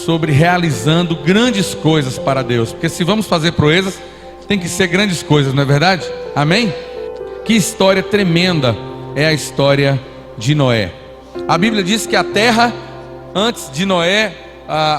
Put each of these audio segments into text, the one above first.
sobre realizando grandes coisas para Deus. Porque se vamos fazer proezas, tem que ser grandes coisas, não é verdade? Amém? Que história tremenda é a história de Noé. A Bíblia diz que a terra, antes de Noé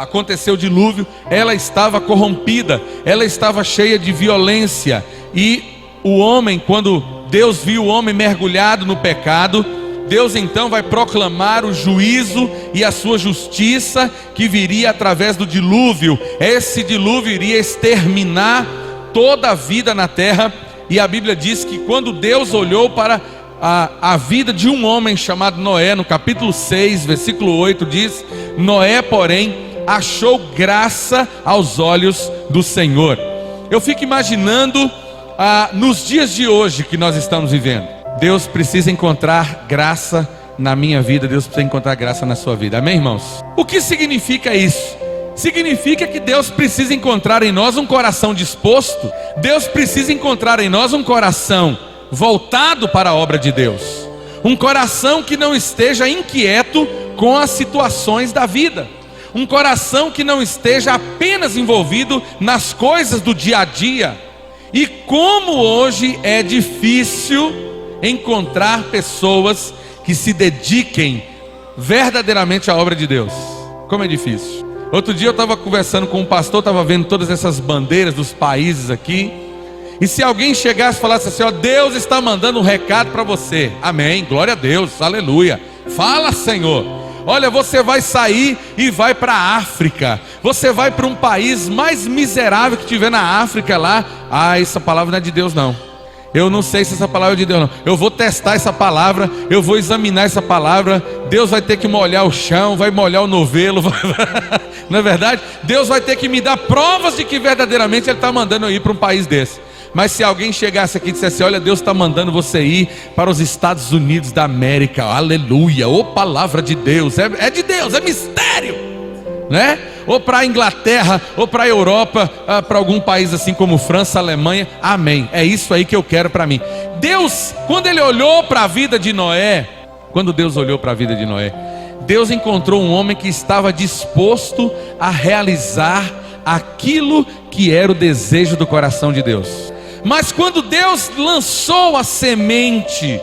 aconteceu o dilúvio, ela estava corrompida, ela estava cheia de violência. E o homem, quando Deus viu o homem mergulhado no pecado, Deus então vai proclamar o juízo e a sua justiça que viria através do dilúvio. Esse dilúvio iria exterminar toda a vida na terra. E a Bíblia diz que quando Deus olhou para a vida de um homem chamado Noé, no capítulo 6, versículo 8, diz: Noé, porém, achou graça aos olhos do Senhor. Eu fico imaginando nos dias de hoje que nós estamos vivendo. Deus precisa encontrar graça na minha vida, Deus precisa encontrar graça na sua vida. Amém, irmãos? O que significa isso? Significa que Deus precisa encontrar em nós um coração disposto. Deus precisa encontrar em nós um coração voltado para a obra de Deus. Um coração que não esteja inquieto com as situações da vida. Um coração que não esteja apenas envolvido nas coisas do dia a dia. E como hoje é difícil encontrar pessoas que se dediquem verdadeiramente à obra de Deus. Como é difícil. Outro dia eu estava conversando com um pastor, estava vendo todas essas bandeiras dos países aqui. E se alguém chegasse e falasse assim: ó, Deus está mandando um recado para você. Amém, glória a Deus, aleluia. Fala, Senhor. Olha, você vai sair e vai para a África. Você vai para um país mais miserável que tiver na África lá. Essa palavra não é de Deus não. Eu não sei se essa palavra é de Deus não. Eu vou testar essa palavra, eu vou examinar essa palavra. Deus vai ter que molhar o chão, vai molhar o novelo. Não é verdade? Deus vai ter que me dar provas de que verdadeiramente Ele está mandando eu ir para um país desse. Mas se alguém chegasse aqui e dissesse: olha, Deus está mandando você ir para os Estados Unidos da América, aleluia, ô palavra de Deus, é de Deus, é mistério, né? Ou para a Inglaterra, ou para a Europa, para algum país assim como França, Alemanha, amém, é isso aí que eu quero para mim. Deus, quando Ele olhou para a vida de Noé, Deus encontrou um homem que estava disposto a realizar aquilo que era o desejo do coração de Deus. Mas quando Deus lançou a semente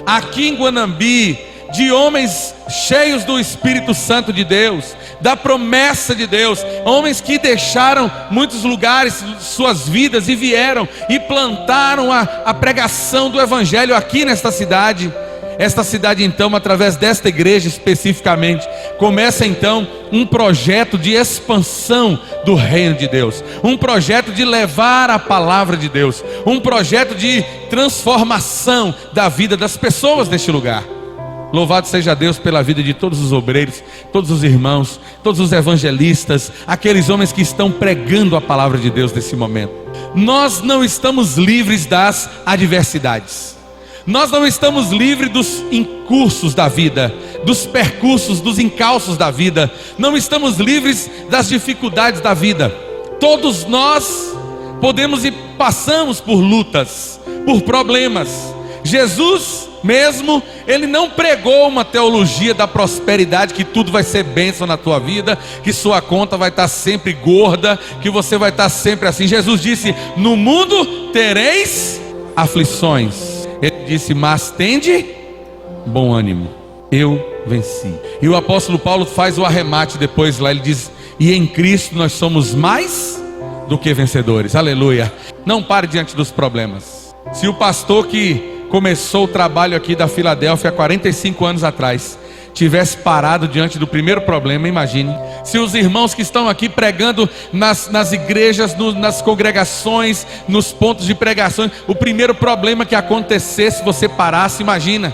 aqui em Guanambi, de homens cheios do Espírito Santo de Deus, da promessa de Deus, homens que deixaram muitos lugares, suas vidas, e vieram e plantaram a pregação do Evangelho aqui nesta cidade. Esta cidade então, através desta igreja especificamente, começa então um projeto de expansão do reino de Deus, um projeto de levar a palavra de Deus, um projeto de transformação da vida das pessoas deste lugar. Louvado seja Deus pela vida de todos os obreiros, todos os irmãos, todos os evangelistas, aqueles homens que estão pregando a palavra de Deus nesse momento. Nós não estamos livres das adversidades. Nós não estamos livres dos encursos da vida, dos percursos, dos encalços da vida. Não estamos livres das dificuldades da vida. Todos nós podemos e passamos por lutas, por problemas. Jesus mesmo, Ele não pregou uma teologia da prosperidade, que tudo vai ser bênção na tua vida, que sua conta vai estar sempre gorda, que você vai estar sempre assim. Jesus disse: no mundo tereis aflições. Ele disse: mas tende bom ânimo, eu venci. E o apóstolo Paulo faz o arremate depois lá, ele diz: e em Cristo nós somos mais do que vencedores. Aleluia. Não pare diante dos problemas. Se o pastor que começou o trabalho aqui da Filadélfia há 45 anos atrás tivesse parado diante do primeiro problema, imagine. Se os irmãos que estão aqui pregando nas igrejas, nas congregações, nos pontos de pregação, o primeiro problema que acontecesse, você parasse, imagina.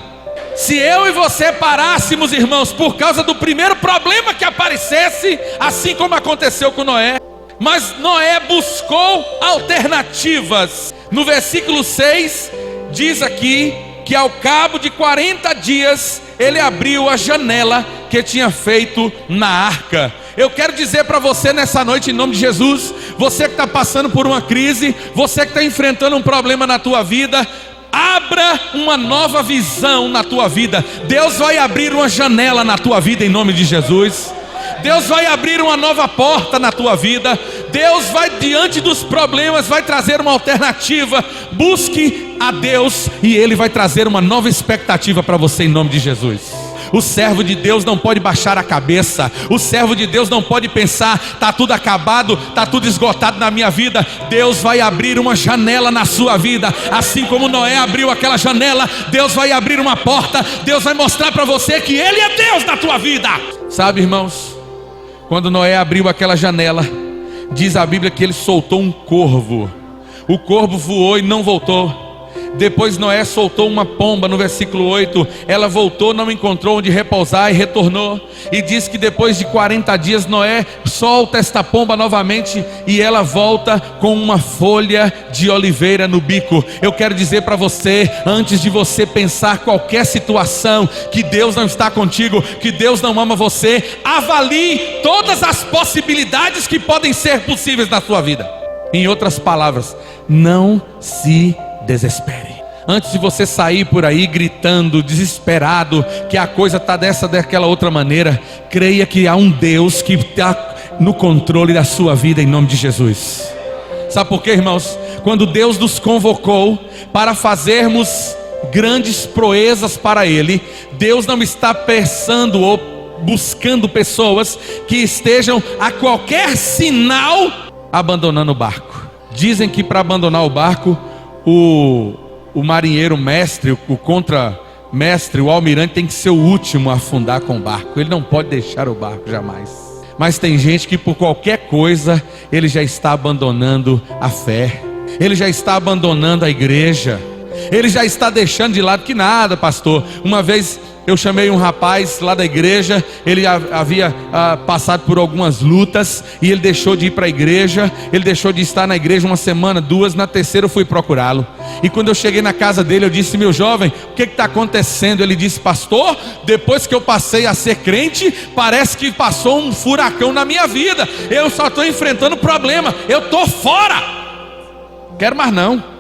Se eu e você parássemos, irmãos, por causa do primeiro problema que aparecesse, assim como aconteceu com Noé. Mas Noé buscou alternativas. No versículo 6 diz aqui que ao cabo de 40 dias ele abriu a janela que tinha feito na arca. Eu quero dizer para você nessa noite, em nome de Jesus, você que está passando por uma crise, você que está enfrentando um problema na tua vida, abra uma nova visão na tua vida. Deus vai abrir uma janela na tua vida em nome de Jesus. Deus vai abrir uma nova porta na tua vida. Deus vai, diante dos problemas, vai trazer uma alternativa. Busque a Deus e Ele vai trazer uma nova expectativa para você em nome de Jesus. O servo de Deus não pode baixar a cabeça. O servo de Deus não pode pensar: está tudo acabado, está tudo esgotado na minha vida. Deus vai abrir uma janela na sua vida. Assim como Noé abriu aquela janela, Deus vai abrir uma porta. Deus vai mostrar para você que Ele é Deus na tua vida. Sabe, irmãos, quando Noé abriu aquela janela, diz a Bíblia que ele soltou um corvo. O corvo voou e não voltou. Depois Noé soltou uma pomba, no versículo 8. Ela voltou, não encontrou onde repousar e retornou. E diz que depois de 40 dias Noé solta esta pomba novamente e ela volta com uma folha de oliveira no bico. Eu quero dizer para você, antes de você pensar qualquer situação que Deus não está contigo, que Deus não ama você, avalie todas as possibilidades que podem ser possíveis na sua vida. Em outras palavras, não se desespere. Antes de você sair por aí gritando, desesperado, que a coisa está daquela outra maneira, creia que há um Deus que está no controle da sua vida em nome de Jesus. Sabe por quê, irmãos? Quando Deus nos convocou para fazermos grandes proezas para Ele, Deus não está pensando ou buscando pessoas que estejam a qualquer sinal abandonando o barco. Dizem que para abandonar o barco, o marinheiro mestre, o contramestre, o almirante tem que ser o último a afundar com o barco. Ele não pode deixar o barco jamais. Mas tem gente que por qualquer coisa, ele já está abandonando a fé. Ele já está abandonando a igreja. Ele já está deixando de lado. Que nada, pastor. Uma vez eu chamei um rapaz lá da igreja. Ele havia passado por algumas lutas e ele deixou de ir para a igreja. Ele deixou de estar na igreja uma semana, duas. Na terceira eu fui procurá-lo. E quando eu cheguei na casa dele, eu disse: meu jovem, o que está acontecendo? Ele disse: pastor, depois que eu passei a ser crente, parece que passou um furacão na minha vida. Eu só estou enfrentando problema. Eu estou fora. Quero mais não.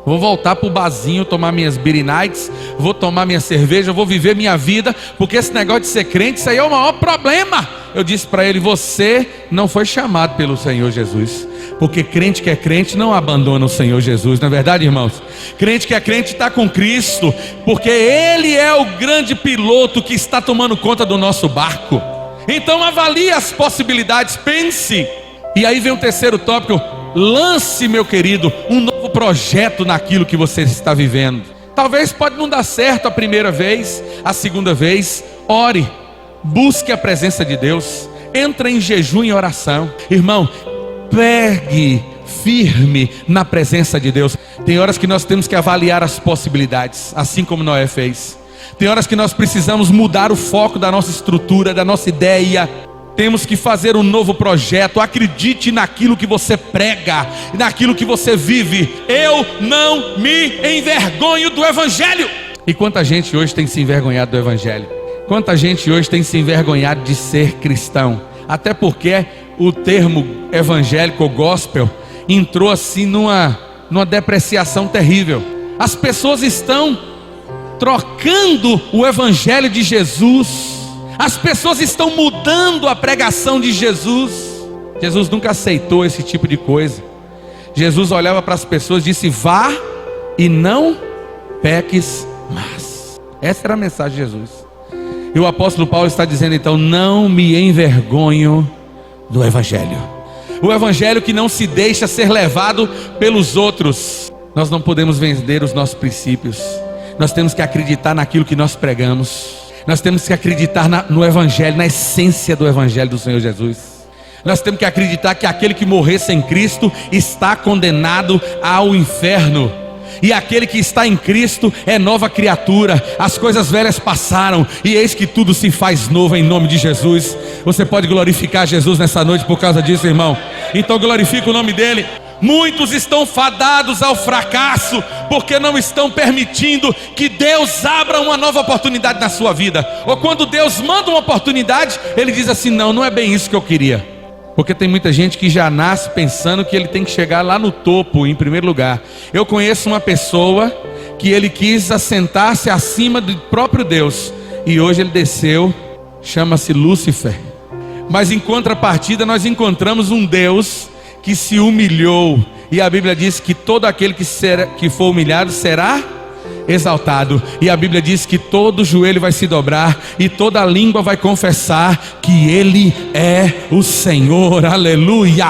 Vou voltar para o barzinho, tomar minhas beer nights, vou tomar minha cerveja, vou viver minha vida, porque esse negócio de ser crente, isso aí é o maior problema. Eu disse para ele: você não foi chamado pelo Senhor Jesus, porque crente que é crente não abandona o Senhor Jesus, não é verdade, irmãos? Crente que é crente está com Cristo, porque Ele é o grande piloto que está tomando conta do nosso barco. Então avalie as possibilidades, pense. E aí vem o terceiro tópico: lance, meu querido, um novo projeto naquilo que você está vivendo. Talvez pode não dar certo a primeira vez, a segunda vez. Ore, busque a presença de Deus, entre em jejum e oração. Irmão, pegue firme na presença de Deus. Tem horas que nós temos que avaliar as possibilidades, assim como Noé fez. Tem horas que nós precisamos mudar o foco da nossa estrutura, da nossa ideia. Temos que fazer um novo projeto. Acredite naquilo que você prega, naquilo que você vive. Eu não me envergonho do Evangelho. E quanta gente hoje tem se envergonhado do Evangelho? Quanta gente hoje tem se envergonhado de ser cristão? Até porque o termo evangélico ou gospel entrou assim numa depreciação terrível. As pessoas estão trocando o Evangelho de Jesus. As pessoas estão mudando a pregação de Jesus. Jesus nunca aceitou esse tipo de coisa. Jesus olhava para as pessoas e disse: vá e não peques mais. Essa era a mensagem de Jesus. E o apóstolo Paulo está dizendo então: não me envergonho do Evangelho. O Evangelho que não se deixa ser levado pelos outros. Nós não podemos vender os nossos princípios. Nós temos que acreditar naquilo que nós pregamos. Nós temos que acreditar no Evangelho, na essência do Evangelho do Senhor Jesus. Nós temos que acreditar que aquele que morrer sem Cristo está condenado ao inferno. E aquele que está em Cristo é nova criatura. As coisas velhas passaram e eis que tudo se faz novo em nome de Jesus. Você pode glorificar Jesus nessa noite por causa disso, irmão? Então glorifica o nome dele. Muitos estão fadados ao fracasso porque não estão permitindo que Deus abra uma nova oportunidade na sua vida. Ou quando Deus manda uma oportunidade, ele diz assim: não é bem isso que eu queria. Porque tem muita gente que já nasce pensando que ele tem que chegar lá no topo, em primeiro lugar. Eu conheço uma pessoa que ele quis assentar-se acima do próprio Deus, e hoje ele desceu, chama-se Lúcifer. Mas em contrapartida nós encontramos um Deus que se humilhou. E a Bíblia diz que todo aquele que for humilhado será exaltado. E a Bíblia diz que todo joelho vai se dobrar e toda língua vai confessar que Ele é o Senhor. Aleluia!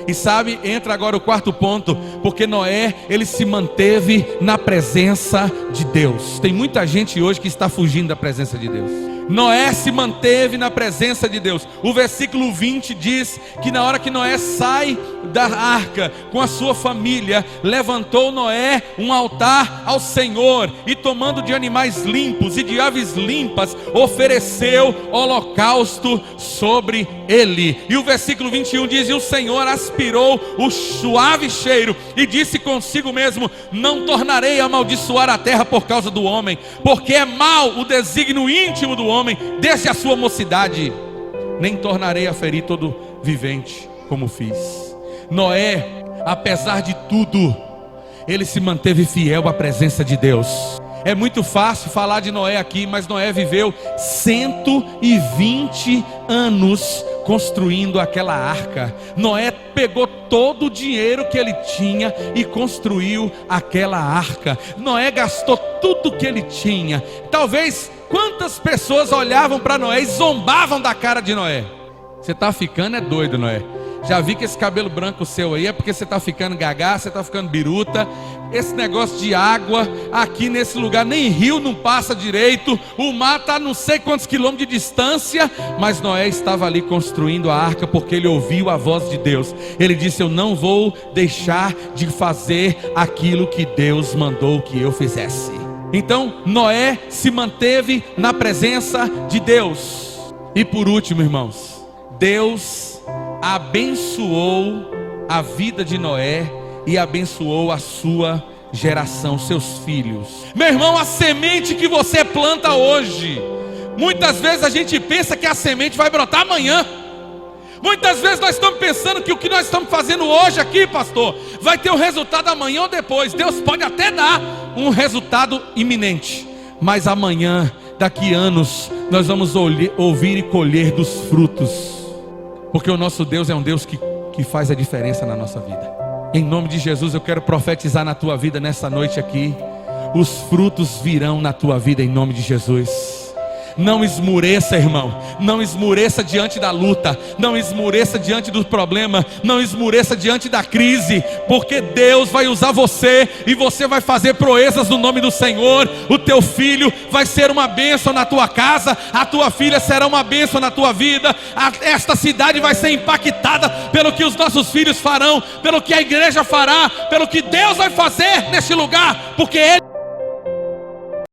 E sabe, entra agora o quarto ponto, porque Noé, ele se manteve na presença de Deus. Tem muita gente hoje que está fugindo da presença de Deus. Noé se manteve na presença de Deus. O versículo 20 diz que na hora que Noé sai da arca com a sua família, levantou Noé um altar ao Senhor, e tomando de animais limpos e de aves limpas, ofereceu holocausto sobre ele. E o versículo 21 diz: e o Senhor aspirou o suave cheiro e disse consigo mesmo: não tornarei a amaldiçoar a terra por causa do homem, porque é mau o desígnio íntimo do homem desde a sua mocidade, nem tornarei a ferir todo vivente como fiz. Noé, apesar de tudo, ele se manteve fiel à presença de Deus. É muito fácil falar de Noé aqui, mas Noé viveu 120 anos construindo aquela arca. Noé pegou todo o dinheiro que ele tinha e construiu aquela arca. Noé gastou tudo que ele tinha. Talvez quantas pessoas olhavam para Noé e zombavam da cara de Noé. Você está ficando é doido, Noé. Já vi que esse cabelo branco seu aí é porque você está ficando gagá, você está ficando biruta. Esse negócio de água aqui nesse lugar, nem rio não passa direito. O mar está a não sei quantos quilômetros de distância. Mas Noé estava ali construindo a arca porque ele ouviu a voz de Deus. Ele disse: eu não vou deixar de fazer aquilo que Deus mandou que eu fizesse. Então Noé se manteve na presença de Deus. E por último, irmãos, Deus abençoou a vida de Noé e abençoou a sua geração, seus filhos. Meu irmão, a semente que você planta hoje, muitas vezes a gente pensa que a semente vai brotar amanhã. Muitas vezes nós estamos pensando que o que nós estamos fazendo hoje aqui, pastor, vai ter um resultado amanhã ou depois. Deus pode até dar um resultado iminente, mas amanhã, daqui a anos, nós vamos ouvir e colher dos frutos. Porque o nosso Deus é um Deus que faz a diferença na nossa vida. Em nome de Jesus, eu quero profetizar na tua vida nessa noite aqui. Os frutos virão na tua vida em nome de Jesus. Não esmureça, irmão. Não esmureça diante da luta. Não esmureça diante do problema. Não esmureça diante da crise. Porque Deus vai usar você e você vai fazer proezas no nome do Senhor. O teu filho vai ser uma bênção na tua casa. A tua filha será uma bênção na tua vida. Esta cidade vai ser impactada pelo que os nossos filhos farão, pelo que a igreja fará, pelo que Deus vai fazer neste lugar. Porque Ele